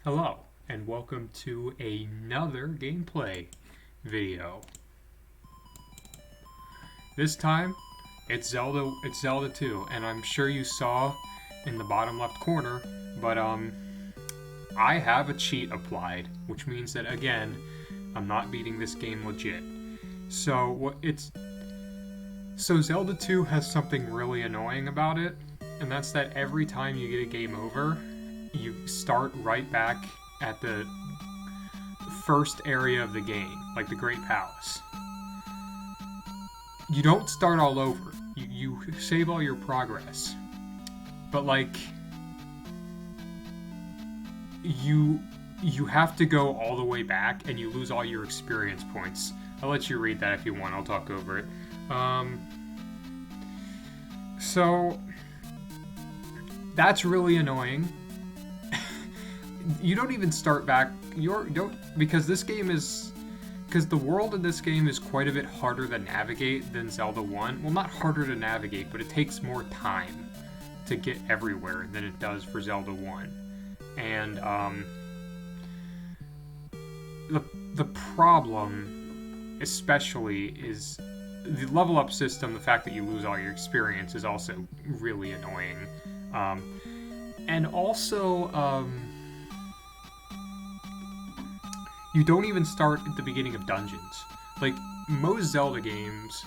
Hello, and welcome to another gameplay video. This time, it's Zelda 2, and I'm sure you saw in the bottom left corner, but I have a cheat applied, which means that again, I'm not beating this game legit. So Zelda 2 has something really annoying about it, and that's that every time you get a game over, you start right back at the first area of the game, like the Great Palace. You don't start all over. You save all your progress. But like you have to go all the way back and you lose all your experience points. I'll let you read that if you want. I'll talk over it. So that's really annoying. You don't even start back. Because the world in this game is quite a bit harder to navigate than Zelda 1. Well, not harder to navigate, but it takes more time to get everywhere than it does for Zelda 1. And the problem, especially, is the level up system. The fact that you lose all your experience is also really annoying. And also, you don't even start at the beginning of dungeons. Like, most Zelda games,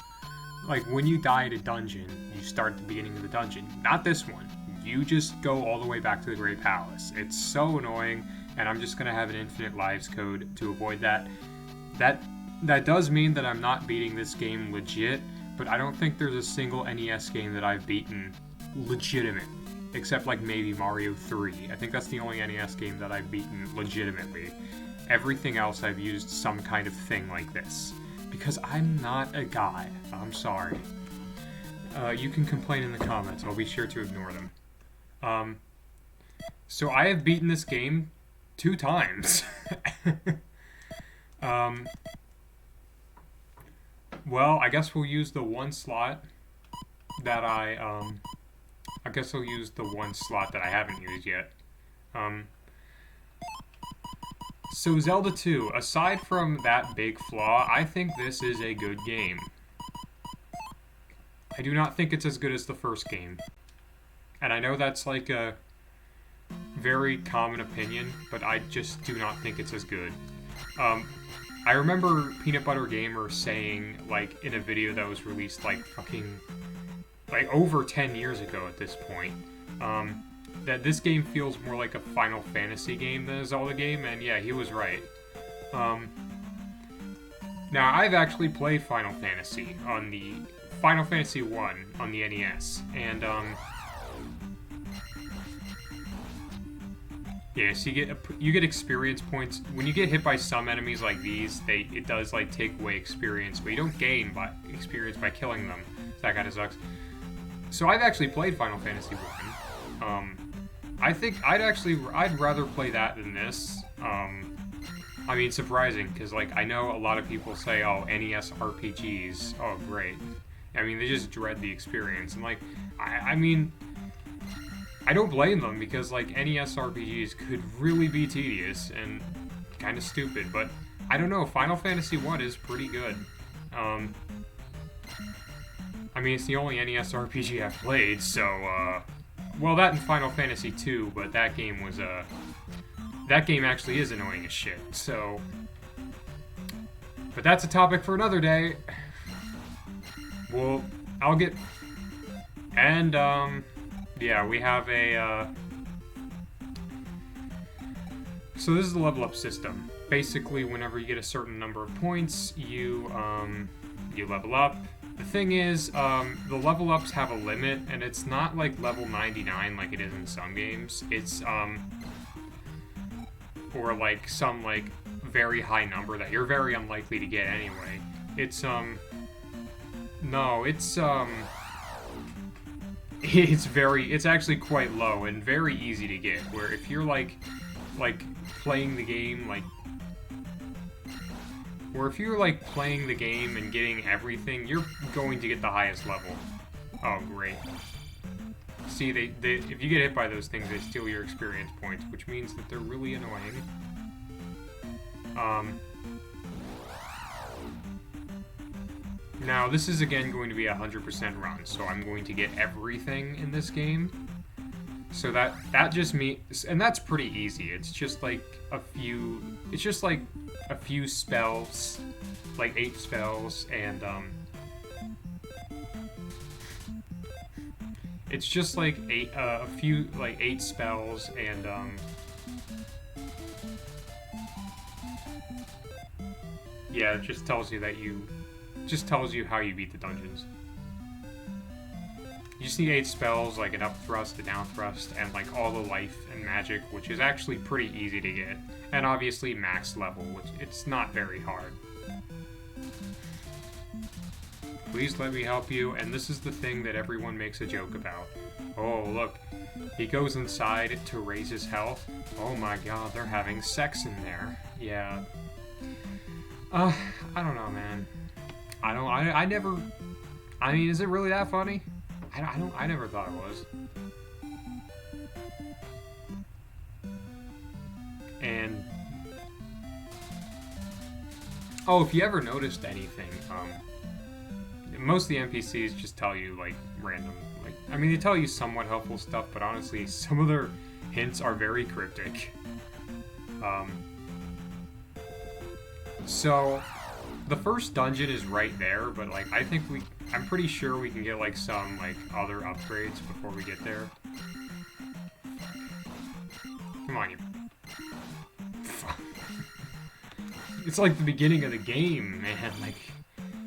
like, when you die at a dungeon, you start at the beginning of the dungeon. Not this one. You just go all the way back to the Great Palace. It's so annoying, and I'm just gonna have an infinite lives code to avoid that. That does mean that I'm not beating this game legit, but I don't think there's a single NES game that I've beaten legitimately. Except, like, maybe Mario 3. I think that's the only NES game that I've beaten legitimately. Everything else I've used some kind of thing like this. Because I'm not a god. I'm sorry. You can complain in the comments. I'll be sure to ignore them. So I have beaten this game 2 times. Well, I guess we'll use the one slot that I guess I'll use the one slot that I haven't used yet. So Zelda 2, aside from that big flaw, I think this is a good game. I do not think it's as good as the first game. And I know that's like a very common opinion, but I just do not think it's as good. I remember Peanut Butter Gamer saying, like, in a video that was released like over 10 years ago at this point, that this game feels more like a Final Fantasy game than a Zelda game, and yeah, he was right. Now, I've actually played Final Fantasy on the Final Fantasy 1 on the NES, and yeah, so you get experience points when you get hit by some enemies like these. It does like take away experience, but you don't gain experience by killing them. So that kind of sucks. So I've actually played Final Fantasy 1. I think I'd rather play that than this. I mean, surprising, because, like, I know a lot of people say, oh, NES RPGs, oh, great. I mean, they just dread the experience. And, like, I mean, I don't blame them, because, like, NES RPGs could really be tedious and kind of stupid, but I don't know, Final Fantasy 1 is pretty good. I mean, it's the only NES RPG I've played, so, well, that and Final Fantasy 2, but that game was, that game actually is annoying as shit, so... But that's a topic for another day. Well, I'll get... And, yeah, we have a, So this is the level up system. Basically, whenever you get a certain number of points, you level up. The thing is, the level ups have a limit, and it's not like level 99 like it is in some games. It's, or like some, like, very high number that you're very unlikely to get anyway. It's, no, it's it's actually quite low and very easy to get, where if you're, like playing the game, like, or if you're, like, playing the game and getting everything, you're going to get the highest level. Oh, great. See, they if you get hit by those things, they steal your experience points, which means that they're really annoying. Now, this is again going to be a 100% run, so I'm going to get everything in this game. So that just means, and that's pretty easy. It's just like a few spells, like 8 spells, and it's just like a few like 8 spells, and yeah, it just tells you how you beat the dungeons. You just need 8 spells, like an up thrust, a down thrust, and like all the life and magic, which is actually pretty easy to get. And obviously max level, which it's not very hard. Please let me help you, and this is the thing that everyone makes a joke about. Oh, look. He goes inside to raise his health. Oh my god, they're having sex in there. Yeah. I don't know, man. I never... I mean, is it really that funny? I never thought it was. And... oh, if you ever noticed anything, most of the NPCs just tell you, like, random, like... I mean, they tell you somewhat helpful stuff, but honestly, some of their hints are very cryptic. So... the first dungeon is right there, but like I'm pretty sure we can get like some like other upgrades before we get there. Come on, you. It's like the beginning of the game, man. Like,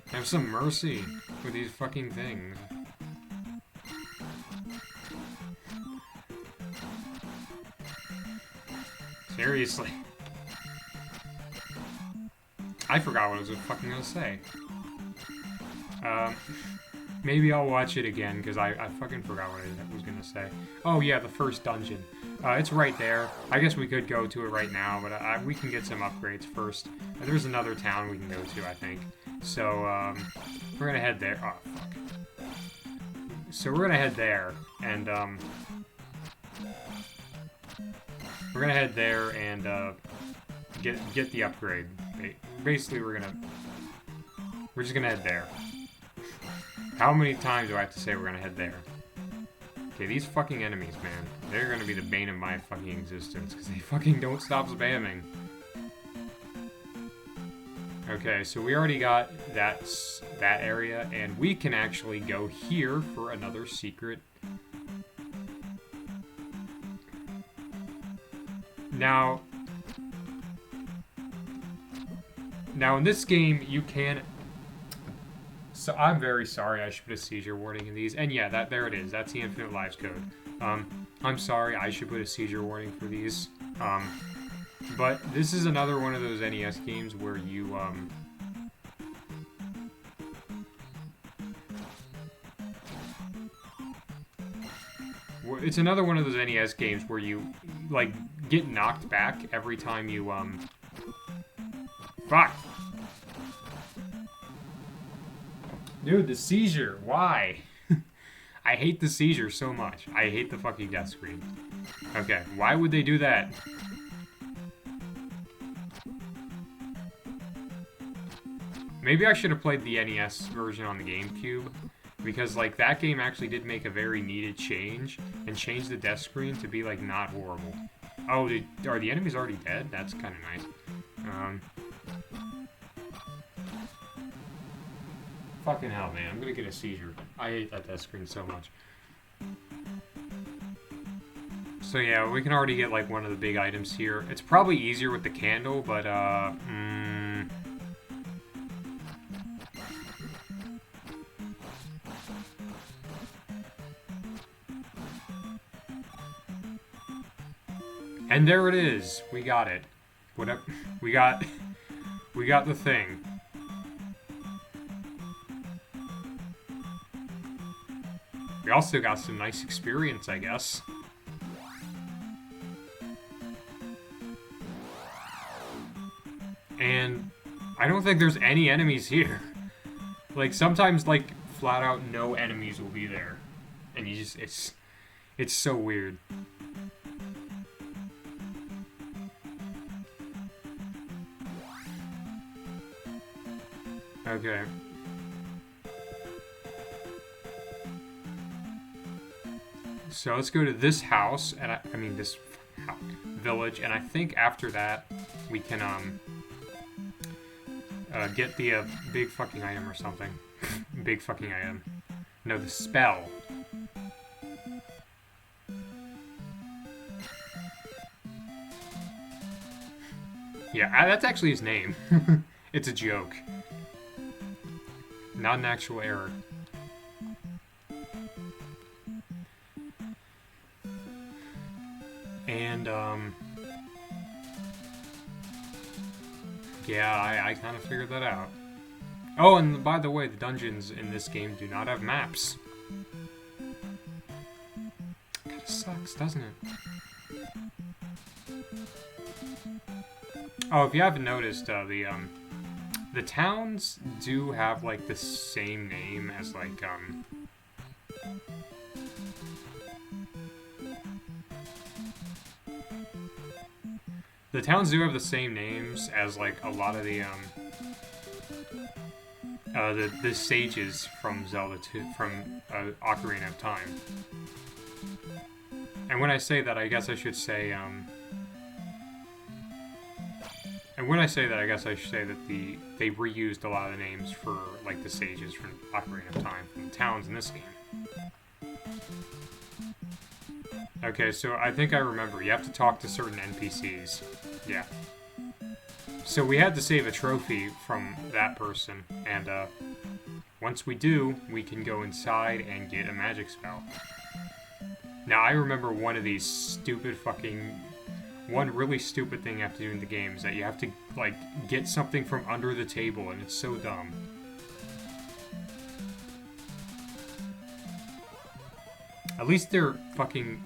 have some mercy with these fucking things. Seriously. I forgot what I was fucking gonna say. Maybe I'll watch it again, because I fucking forgot what I was gonna say. Oh yeah, the first dungeon. It's right there. I guess we could go to it right now, but we can get some upgrades first. There's another town we can go to, I think. So, we're gonna head there. Oh, fuck. So we're gonna head there, and, we're gonna head there and, get the upgrade. Basically, we're just gonna head there. How many times do I have to say we're gonna head there? Okay, these fucking enemies, man. They're gonna be the bane of my fucking existence, because they fucking don't stop spamming. Okay, so we already got that area, and we can actually go here for another secret. Now in this game, you can... so I'm very sorry, I should put a seizure warning in these. And yeah, there it is. That's the Infinite Lives code. I'm sorry, I should put a seizure warning for these. But this is another one of those NES games where you, it's another one of those NES games where you, like, get knocked back every time you, fuck! Dude, the seizure. Why? I hate the seizure so much. I hate the fucking death screen. Okay, why would they do that? Maybe I should have played the NES version on the GameCube, because, like, that game actually did make a very needed change, and changed the death screen to be, like, not horrible. Oh, are the enemies already dead? That's kind of nice. Fucking hell, man. I'm gonna get a seizure. I hate that death screen so much. So yeah, we can already get, like, one of the big items here. It's probably easier with the candle, but, and there it is. We got it. Whatever. We got the thing. We also got some nice experience, I guess. And I don't think there's any enemies here. Like, sometimes, like, flat out no enemies will be there. And you just, It's so weird. Okay. So let's go to this house, and I mean this village, and I think after that we can get the big fucking item or something. Big fucking item. No, the spell. Yeah, that's actually his name. It's a joke. Not an actual error. And, yeah, I kind of figured that out. Oh, and by the way, the dungeons in this game do not have maps. Kinda sucks, doesn't it? Oh, if you haven't noticed, the towns do have, like, the same name as, like, the towns do have the same names as, like, a lot of the sages from Zelda 2, from Ocarina of Time. And when I say that, I guess I should say, and when I say that, I guess I should say that they reused a lot of the names for, like, the sages from Ocarina of Time, from the towns in this game. Okay, so I think I remember. You have to talk to certain NPCs. Yeah. So we had to save a trophy from that person, and, once we do, we can go inside and get a magic spell. Now, I remember one of these stupid fucking... One really stupid thing you have to do in the game is that you have to, like, get something from under the table, and it's so dumb. At least they're fucking...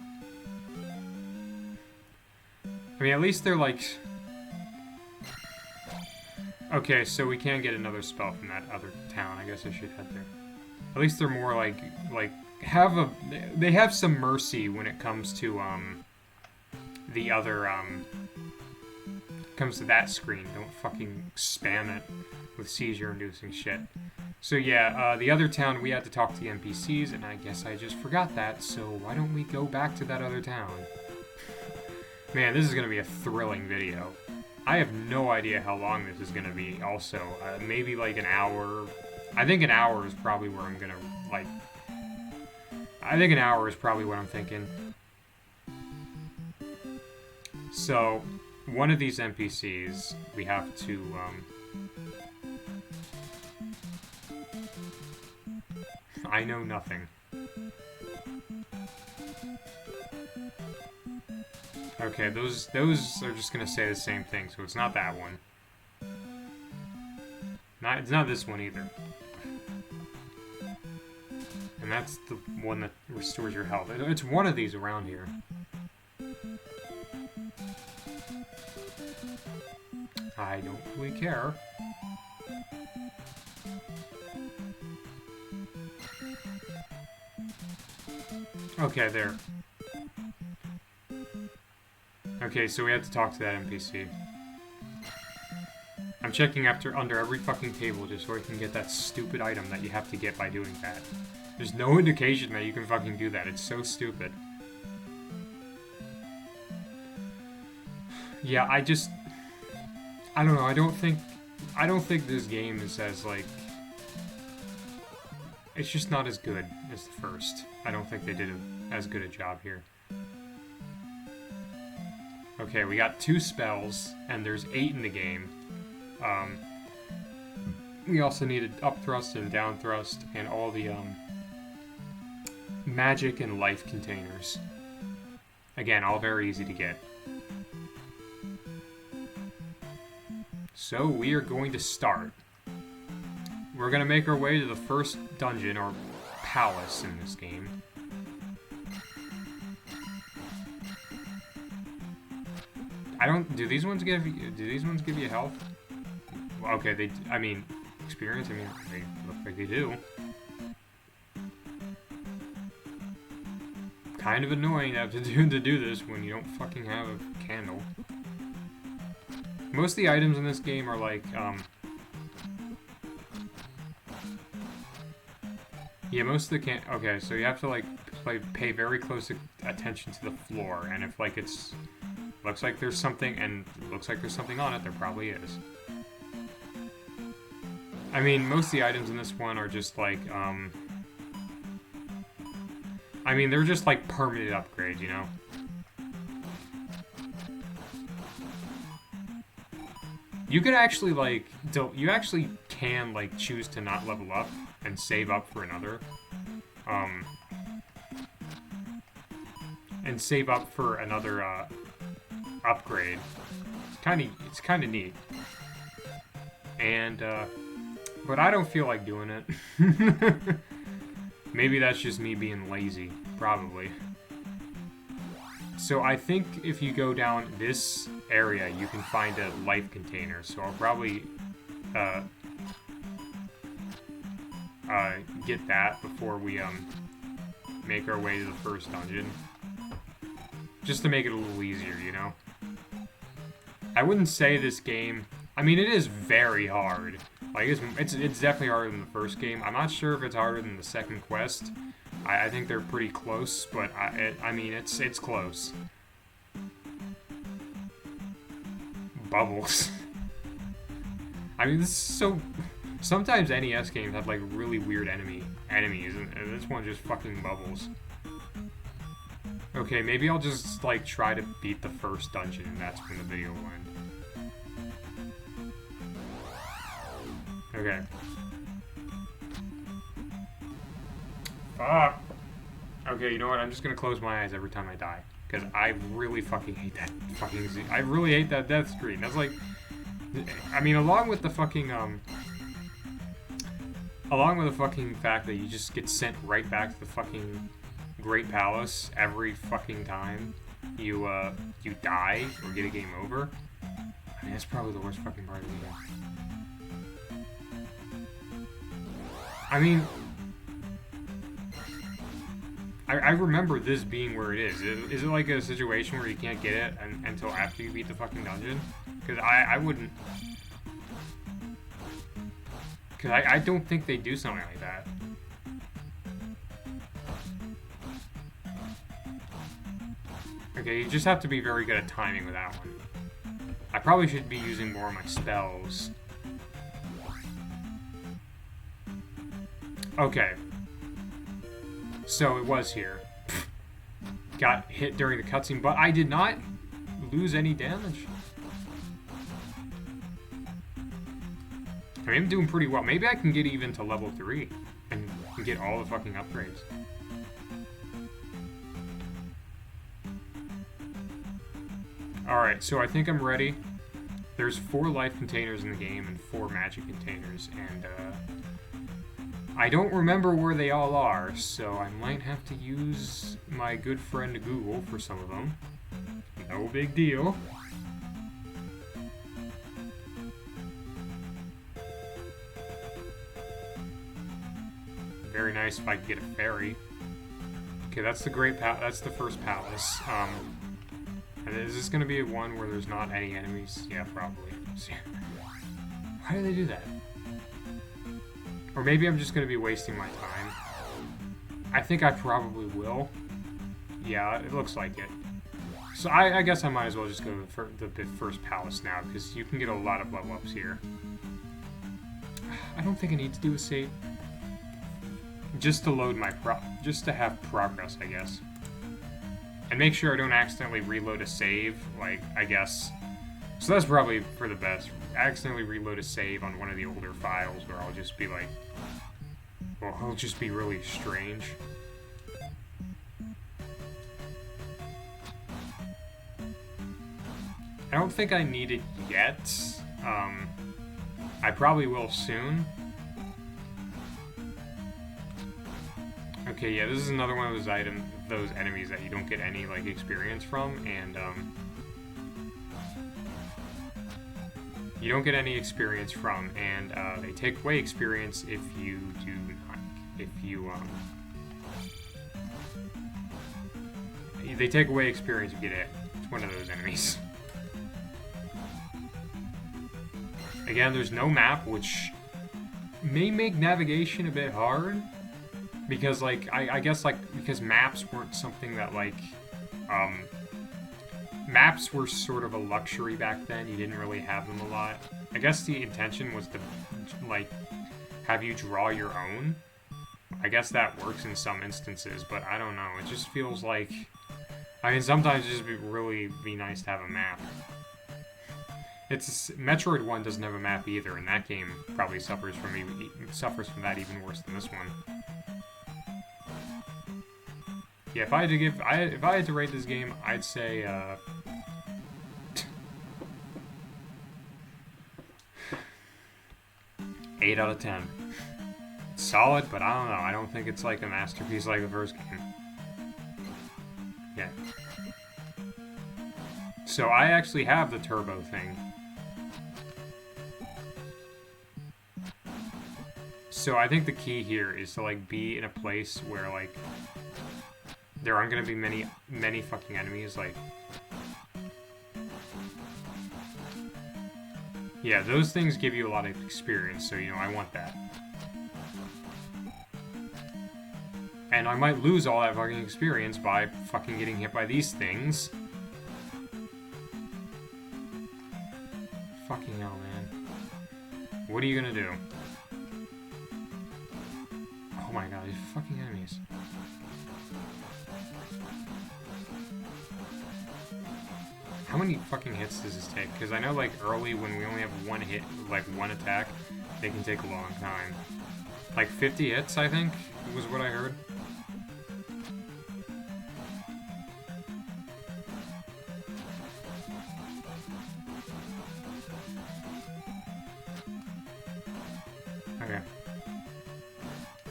I mean, at least they're, like... Okay, so we can get another spell from that other town. I guess I should head there. At least they're more, like, they have some mercy when it comes to, the other, comes to that screen. Don't fucking spam it with seizure-inducing shit. So yeah, the other town, we had to talk to the NPCs, and I guess I just forgot that, so why don't we go back to that other town? Man, this is gonna be a thrilling video. I have no idea how long this is gonna be, also. Maybe like an hour. I think an hour is probably where I'm gonna, like... I think an hour is probably what I'm thinking. So, one of these NPCs, we have to, I know nothing. Okay, those are just gonna say the same thing, so it's not that one. It's not this one either. And that's the one that restores your health. It's one of these around here. I don't really care. Okay, there. Okay, so we have to talk to that NPC. I'm checking under every fucking table just so I can get that stupid item that you have to get by doing that. There's no indication that you can fucking do that. It's so stupid. Yeah, I don't know. I don't think this game is as, like... It's just not as good as the first. I don't think they did as good a job here. Okay, we got 2 spells, and there's 8 in the game. We also needed up thrust and down thrust, and all the, magic and life containers. Again, all very easy to get. So, we are going to start. We're going to make our way to the first dungeon, or palace in this game. Do these ones give you health? Okay, I mean, experience, I mean, they look like they do. kind of annoying to have to do this when you don't fucking have a candle. Most of the items in this game are like, yeah, most of the okay, so you have to like pay very close attention to the floor, and if like looks like there's something, and looks like there's something on it, there probably is. I mean, most of the items in this one are just like, I mean, they're just like permanent upgrades, you know? You could actually like, you actually can like choose to not level up and save up for another. And save up for another upgrade. It's kind of neat. And but I don't feel like doing it. Maybe that's just me being lazy, probably. So I think if you go down this area, you can find a life container. So I'll probably get that before we make our way to the first dungeon. Just to make it a little easier, you know? I wouldn't say this game... I mean, it is very hard. Like, it's definitely harder than the first game. I'm not sure if it's harder than the second quest. I think they're pretty close, but I mean, it's close. Bubbles. I mean, this is so... Sometimes NES games have, like, really weird enemies, and this one just fucking bubbles. Okay, maybe I'll just, like, try to beat the first dungeon, and that's when the video will end. Okay. Fuck! Okay, you know what? I'm just gonna close my eyes every time I die. Because I really fucking hate that fucking... I really hate that death screen. That's like... I mean, along with the fucking, along with the fucking fact that you just get sent right back to the fucking Great Palace every fucking time you die or get a game over. I mean, that's probably the worst fucking part of the game. I mean, I remember this being where it is. Is it like a situation where you can't get it until after you beat the fucking dungeon? Because I wouldn't... Because I don't think they do something like that. Okay, you just have to be very good at timing with that one. I probably should be using more of my spells. Okay. So it was here. Got hit during the cutscene, but I did not lose any damage. I mean, I'm doing pretty well. Maybe I can get even to level 3 and get all the fucking upgrades. Alright, so I think I'm ready. There's 4 life containers in the game and 4 magic containers, and I don't remember where they all are, so I might have to use my good friend Google for some of them. No big deal. Very nice if I could get a ferry. Okay, that's the that's the first palace. And is this gonna be one where there's not any enemies? Yeah, probably. Why do they do that? Or maybe I'm just gonna be wasting my time. I think I probably will. Yeah, it looks like it. So I guess I might as well just go to the first palace now, because you can get a lot of level ups here. I don't think I need to do a save. Just to load my just to have progress, I guess. And make sure I don't accidentally reload a save, like, I guess. So that's probably for the best. Accidentally reload a save on one of the older files where I'll just be like, well, it'll just be really strange. I don't think I need it yet. I probably will soon. Okay, yeah, this is another one of those enemies that you don't get any, like, experience from, and, you don't get any experience from, and, they take away experience if you do not, if you, they take away experience if you get hit. It's one of those enemies. Again, there's no map, which may make navigation a bit hard. Because, like, I guess, like, because maps weren't something that, like, maps were sort of a luxury back then. You didn't really have them a lot. I guess the intention was to, like, have you draw your own. I guess that works in some instances, but I don't know. It just feels like, I mean, sometimes it just really be nice to have a map. Metroid 1 doesn't have a map either, and that game probably suffers from that even worse than this one. Yeah, if I had to rate this game, I'd say 8 out of 10. It's solid, but I don't know. I don't think it's like a masterpiece like the first game. Yeah. So I actually have the turbo thing. So I think the key here is to, like, be in a place where, like, there aren't gonna be many fucking enemies, like... Yeah, those things give you a lot of experience, so, you know, I want that. And I might lose all that fucking experience by fucking getting hit by these things. Fucking hell, man. What are you gonna do? Oh my god, these fucking enemies. How many fucking hits does this take? Because I know, like, early when we only have one hit, like, one attack, they can take a long time. Like, 50 hits, I think, was what I heard. Okay.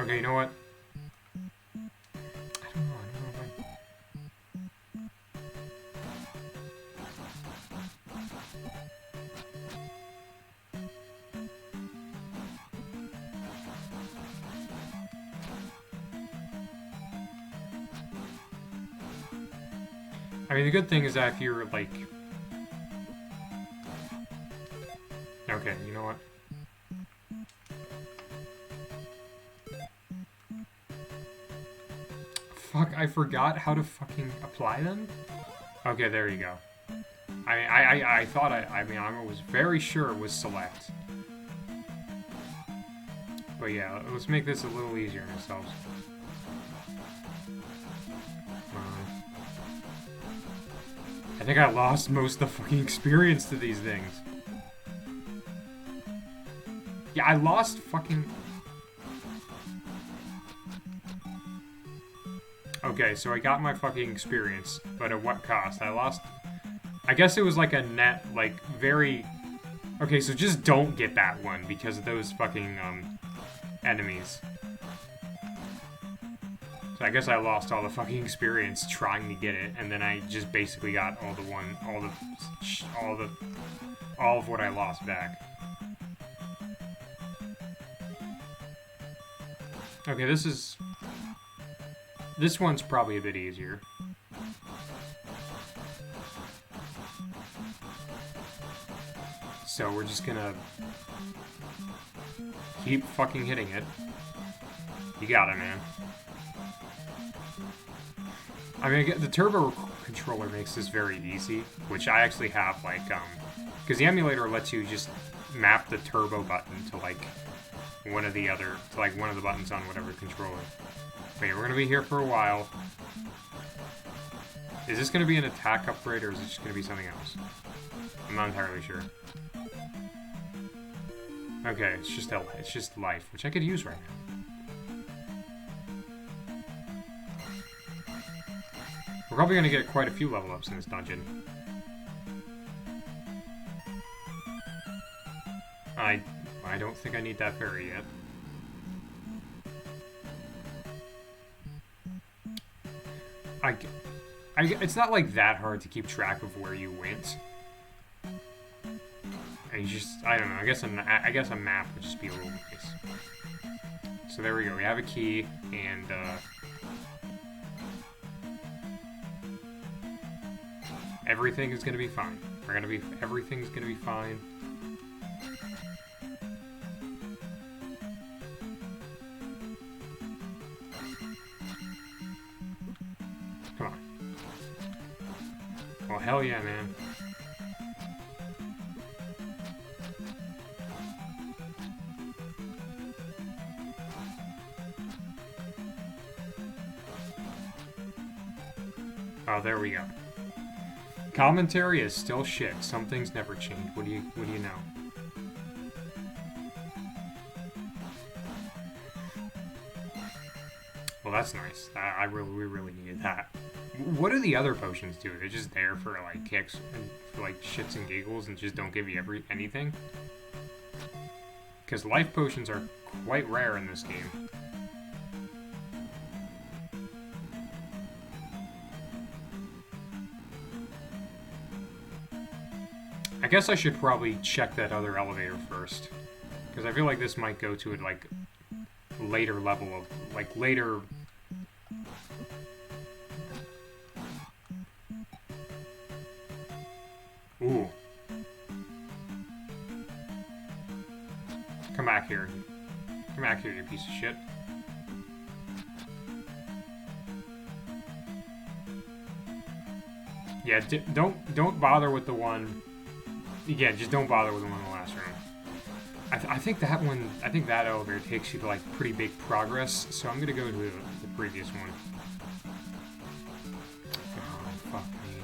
Okay, you know what? I don't know if I mean, the good thing is that if you're, like... Okay, you know what? Fuck, I forgot how to fucking apply them? Okay, there you go. I thought I was very sure it was select. But yeah, let's make this a little easier on ourselves. I think I lost most of the fucking experience to these things. Yeah, I lost fucking... Okay, so I got my fucking experience, but at what cost? I lost... I guess it was like a net, like, very... Okay, so just don't get that one because of those fucking, enemies. So I guess I lost all the fucking experience trying to get it, and then I just basically got all of what I lost back. Okay, this one's probably a bit easier. So we're just gonna keep fucking hitting it. You got it, man. I mean, the turbo controller makes this very easy, which I actually have, like, because the emulator lets you just map the turbo button to, like, one of the buttons on whatever controller. But yeah, we're gonna be here for a while. Is this gonna be an attack upgrade, or is it just gonna be something else? I'm not entirely sure. Okay, it's just life, which I could use right now. We're probably going to get quite a few level ups in this dungeon. I don't think I need that fairy yet. It's not like that hard to keep track of where you went. I don't know. I guess a map would just be a little nice. So there we go. We have a key, and Everything is gonna be fine. Everything's gonna be fine. Come on. Well, hell yeah, man. Oh, there we go. Commentary is still shit. Some things never change. What do you know? Well, that's nice. We really needed that. What do the other potions do? They're just there for like kicks and for like shits and giggles and just don't give you anything? Because life potions are quite rare in this game. I guess I should probably check that other elevator first. Because I feel like this might go to a, like, later level of, like, later... Ooh. Come back here. Come back here, you piece of shit. Yeah, don't bother with the one... Yeah, just don't bother with the one in the last room. I think that one, I think that elevator takes you to like pretty big progress, so I'm gonna go to the previous one. Oh, fuck me,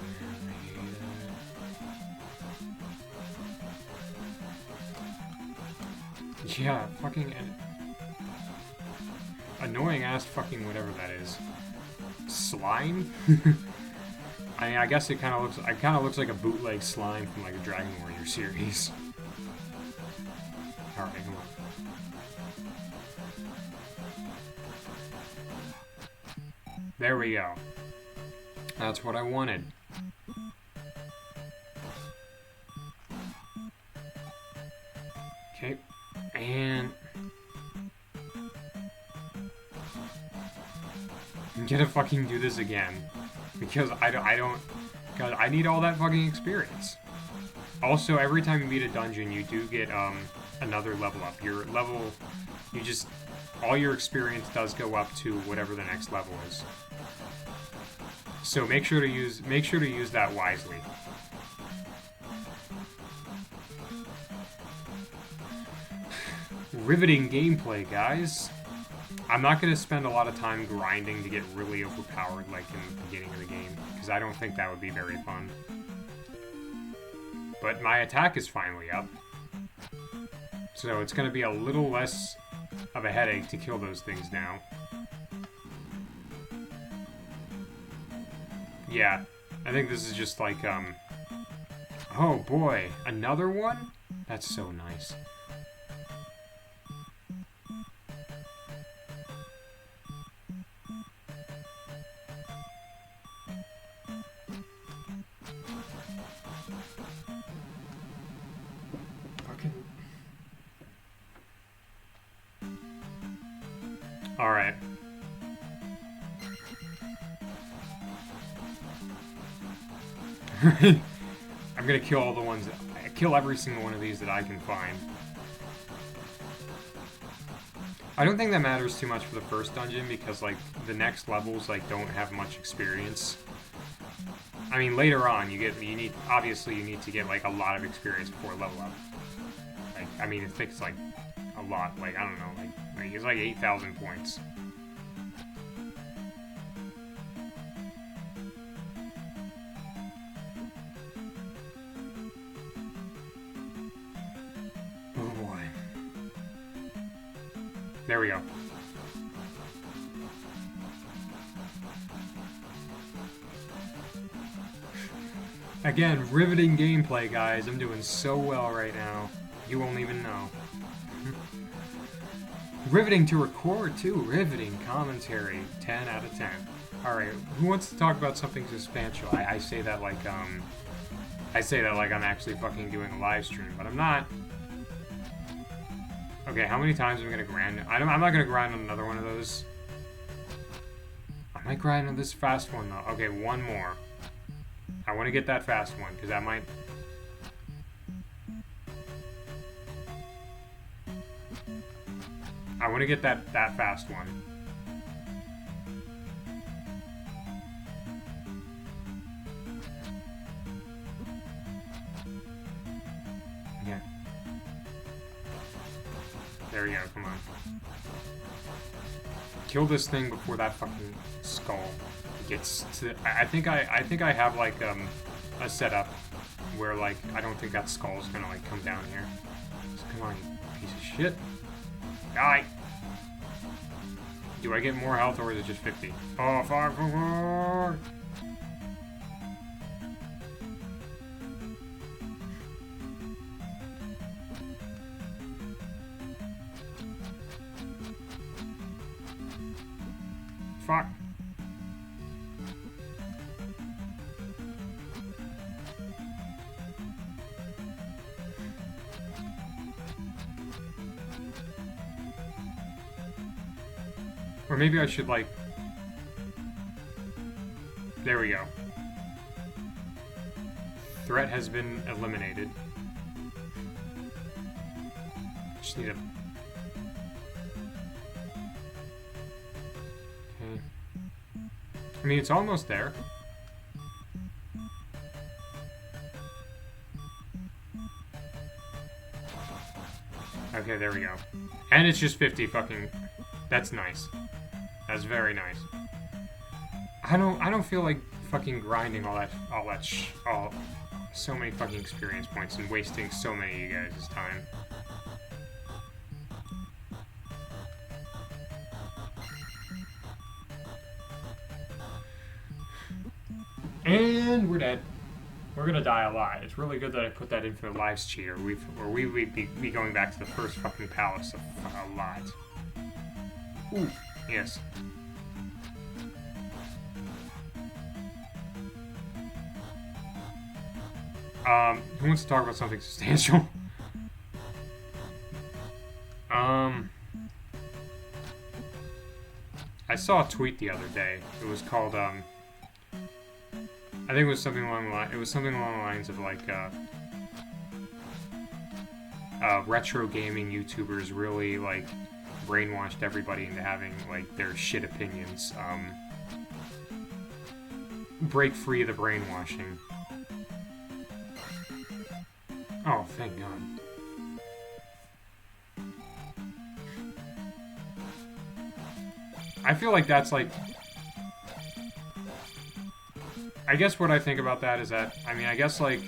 man. Yeah, fucking annoying ass fucking whatever that is. Slime? I mean, I guess it kind of looks like a bootleg slime from like a Dragon Warrior series. All right, come on. There we go. That's what I wanted. Okay, and I'm gonna fucking do this again. Because I don't, because I need all that fucking experience. Also, every time you beat a dungeon, you do get another level up. Your level, all your experience does go up to whatever the next level is. So make sure to use that wisely. Riveting gameplay, guys. I'm not going to spend a lot of time grinding to get really overpowered like in the beginning of the game, because I don't think that would be very fun. But my attack is finally up, so it's going to be a little less of a headache to kill those things now. Yeah, I think this is just like, oh boy, another one? That's so nice. Alright. I'm gonna kill all the ones kill every single one of these that I can find. I don't think that matters too much for the first dungeon because like the next levels like don't have much experience. I mean later on obviously you need to get like a lot of experience before level up. Like I mean it takes like a lot, like I don't know, like it's like 8,000 points. Oh boy. There we go. Again, riveting gameplay, guys. I'm doing so well right now. You won't even know. Riveting to record, too. Riveting commentary. 10 out of 10. Alright, who wants to talk about something substantial? I say that like, I'm actually fucking doing a live stream, but I'm not. Okay, how many times am I gonna grind? I'm not gonna grind on another one of those. I might grind on this fast one, though. Okay, one more. I want to get that fast one, because that might... I want to get that fast one. Yeah. There we go, come on. Kill this thing before that fucking skull gets to... I think I have, like, a setup where, like, I don't think that skull is gonna, like, come down here. So come on, you piece of shit. Die! Do I get more health or is it just 50? Oh, fuck! Fuck. Or maybe I should, like... There we go. Threat has been eliminated. Just need a... Okay. I mean, it's almost there. Okay, there we go. And it's just 50 fucking... That's nice. That's very nice. I don't feel like fucking grinding so many fucking experience points and wasting so many of you guys' time. And we're dead. We're gonna die a lot. It's really good that I put that in for the lives cheater. We would be going back to the first fucking palace a lot. Ooh, yes. Who wants to talk about something substantial? I saw a tweet the other day. It was called, I think it was something along the lines of, like, retro gaming YouTubers really, like, brainwashed everybody into having, like, their shit opinions. Break free of the brainwashing. Oh, thank God. I feel like that's, like... I guess what I think about that is that, I mean, I guess, like...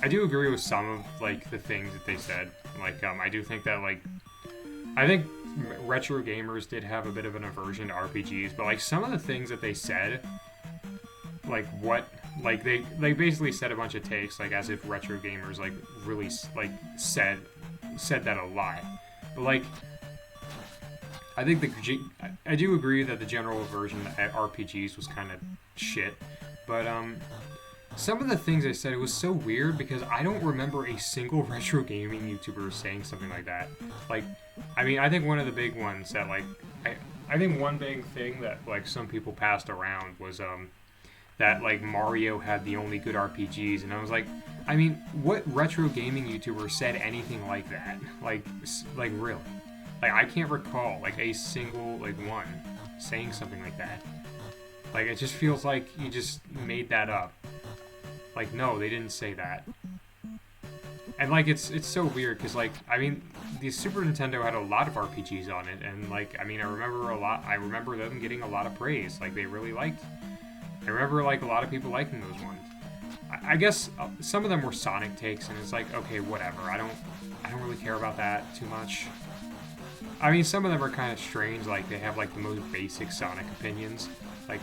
I do agree with some of, like, the things that they said. Like, I do think that, like... I think retro gamers did have a bit of an aversion to RPGs, but, like, some of the things that they said... Like, what... Like, they basically said a bunch of takes, like, as if retro gamers, like, really, like, said that a lot. But, like, I think I do agree that the general aversion at RPGs was kind of shit. But, some of the things they said, it was so weird because I don't remember a single retro gaming YouTuber saying something like that. Like, I mean, I think one of the big ones that, like, I think one big thing that, like, some people passed around was, that, like, Mario had the only good RPGs, and I was like, I mean, what retro gaming YouTuber said anything like that? Like, really? Like, I can't recall, like, a single, like, one saying something like that. Like, it just feels like you just made that up. Like, no, they didn't say that. And, like, it's so weird, because, like, I mean, the Super Nintendo had a lot of RPGs on it, and, like, I mean, I remember them getting a lot of praise. Like, they really liked... I remember, like, a lot of people liking those ones. I guess some of them were Sonic takes, and it's like, okay, whatever. I don't really care about that too much. I mean, some of them are kind of strange. Like, they have, like, the most basic Sonic opinions. Like,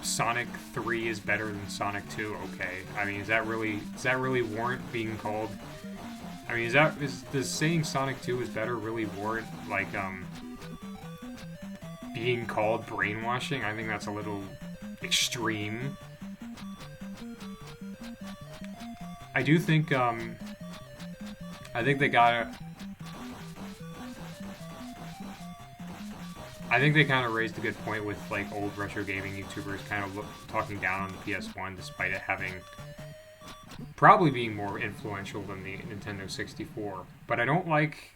Sonic 3 is better than Sonic 2. Okay. I mean, does that really warrant being called... I mean, does saying Sonic 2 is better really warrant, like, being called brainwashing? I think that's a little extreme. I do think, I think they gotta... I think they kind of raised a good point with like old retro gaming YouTubers kind of talking down on the PS1 despite it having probably being more influential than the Nintendo 64. But I don't like.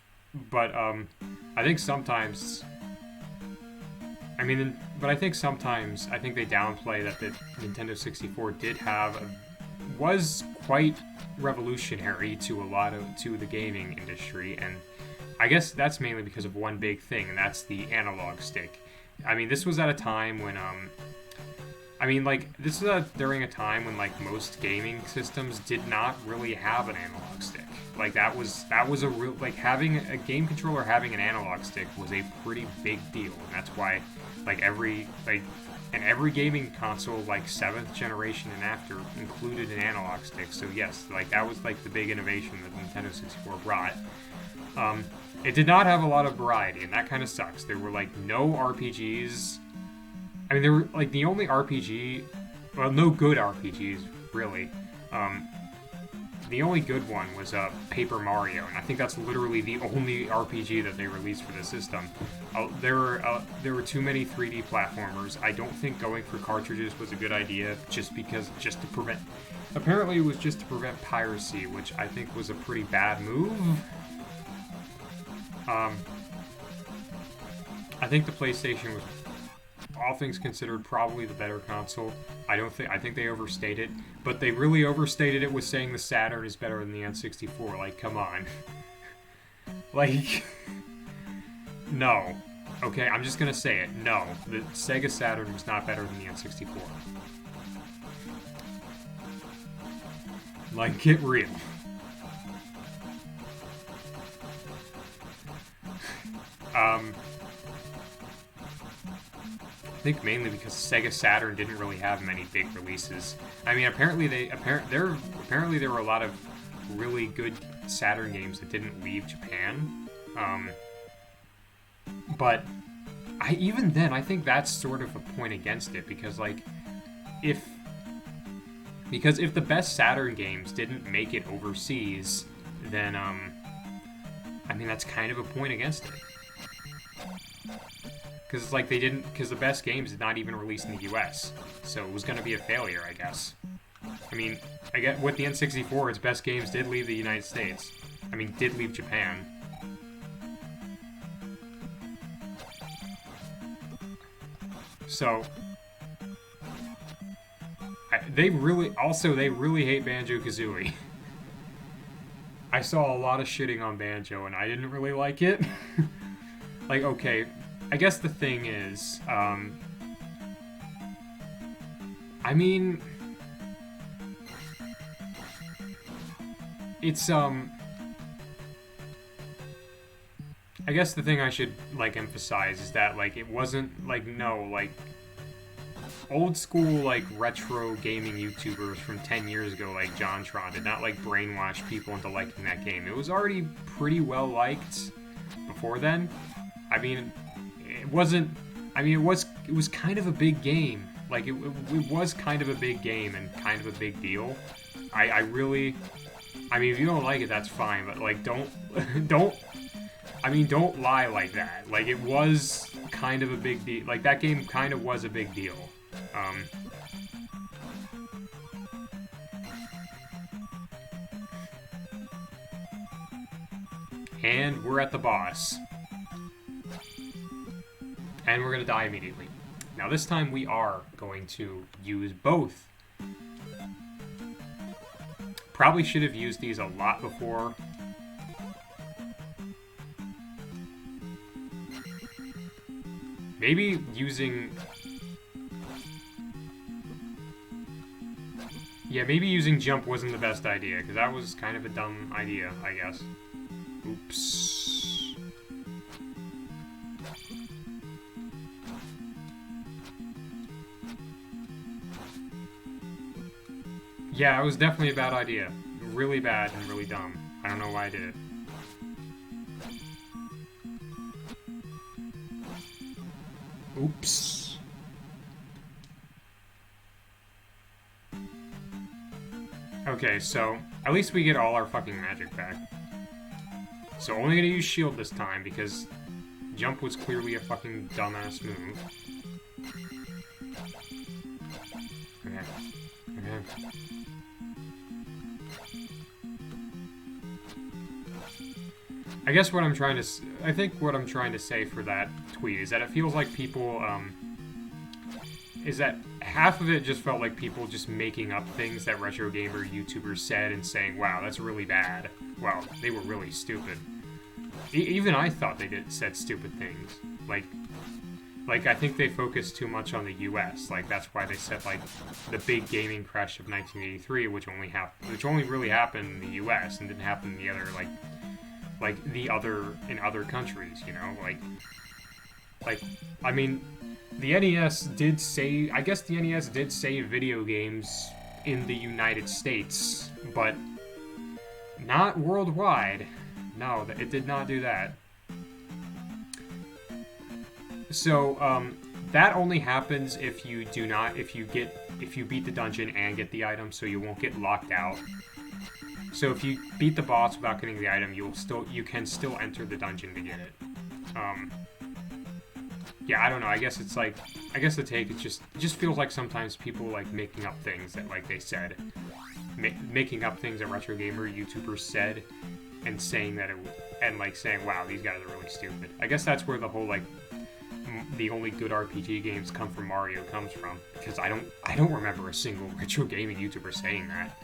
But I think sometimes. But I think sometimes I think they downplay that the Nintendo 64 was quite revolutionary to the gaming industry, and I guess that's mainly because of one big thing, and that's the analog stick. I mean, this was at a time when this is during a time when like most gaming systems did not really have an analog stick. Like that was a real, like, having a game controller having an analog stick was a pretty big deal, and that's why every gaming console, like 7th generation and after, included an analog stick. So yes, like that was like the big innovation that Nintendo 64 brought. It did not have a lot of variety, and that kind of sucks. There were like no RPGs. I mean, there were like the only RPG, well, no good RPGs really. The only good one was Paper Mario, and I think that's literally the only RPG that they released for the system. There were too many 3D platformers. I don't think going for cartridges was a good idea, just to prevent. Apparently, it was just to prevent piracy, which I think was a pretty bad move. I think the PlayStation was, all things considered, probably the better console. I think they overstated, but they really overstated it with saying the Saturn is better than the N64. Like, come on. Like, no. Okay, I'm just gonna say it. No, the Sega Saturn was not better than the N64. Like, get real. I think mainly because Sega Saturn didn't really have many big releases. I mean, apparently there were a lot of really good Saturn games that didn't leave Japan. But even then, I think that's sort of a point against it, because like if the best Saturn games didn't make it overseas, then I mean, that's kind of a point against it. Because like because the best games did not even release in the US, so it was going to be a failure, I guess. I mean, I get with the N64, its best games did leave the United States. I mean, did leave Japan. So they really hate Banjo-Kazooie. I saw a lot of shitting on Banjo, and I didn't really like it. Like, okay, I guess the thing is, I mean, it's, I guess the thing I should, like, emphasize is that, like, it wasn't, like, no, like, old school, like, retro gaming YouTubers from 10 years ago, like JonTron, did not, like, brainwash people into liking that game. It was already pretty well liked before then. I mean, it wasn't, I mean, it was kind of a big game. Like, it was kind of a big game and kind of a big deal. I really, I mean, if you don't like it, that's fine, but, like, don't lie like that. Like, it was kind of a big deal. Like, that game kind of was a big deal. And we're at the boss. And we're going to die immediately. Now this time we are going to use both. Probably should have used these a lot before. Maybe using... Yeah, maybe using jump wasn't the best idea, because that was kind of a dumb idea, I guess. Oops. Yeah, it was definitely a bad idea. Really bad and really dumb. I don't know why I did it. Oops. Okay, so at least we get all our fucking magic back. So only gonna use shield this time because Jump was clearly a fucking dumbass move. Okay. Okay. I guess what I'm trying to... I think what I'm trying to say for that tweet is that it feels like people, is that half of it just felt like people just making up things that retro gamer YouTubers said and saying, wow, that's really bad. Well, they were really stupid. Even I thought they said stupid things. Like, I think they focused too much on the U.S. Like, that's why they said, like, the big gaming crash of 1983, which only really happened in the U.S. and didn't happen in the other, in other countries, you know? Like, I mean, the NES did say... I guess the NES did save video games in the United States, but not worldwide. No, it did not do that. So, that only happens if you beat the dungeon and get the item, so you won't get locked out. So if you beat the boss without getting the item, you can still enter the dungeon to get it. Yeah, I don't know. I guess it's like, I guess the take it just feels like sometimes people like making up things that like they said, making up things that retro gamer YouTubers said, and saying that saying, wow, these guys are really stupid. I guess that's where the whole like the only good RPG games come from Mario comes from, because I don't remember a single retro gaming YouTuber saying that.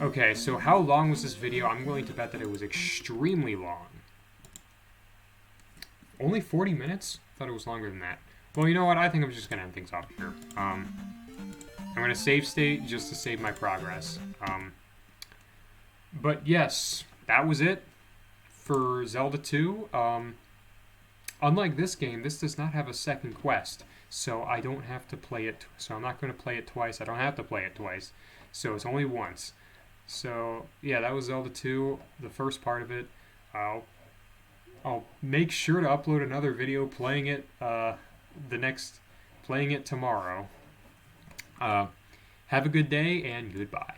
Okay, so how long was this video? I'm willing to bet that it was extremely long. Only 40 minutes? I thought it was longer than that. Well, you know what? I think I'm just going to end things off here. I'm going to save state just to save my progress. But yes, that was it for Zelda 2. Unlike this game, this does not have a second quest, so I don't have to play it. So I'm not going to play it twice. I don't have to play it twice. So it's only once. So, yeah, that was Zelda 2, the first part of it. I'll make sure to upload another video playing it, playing it tomorrow. Have a good day, and goodbye.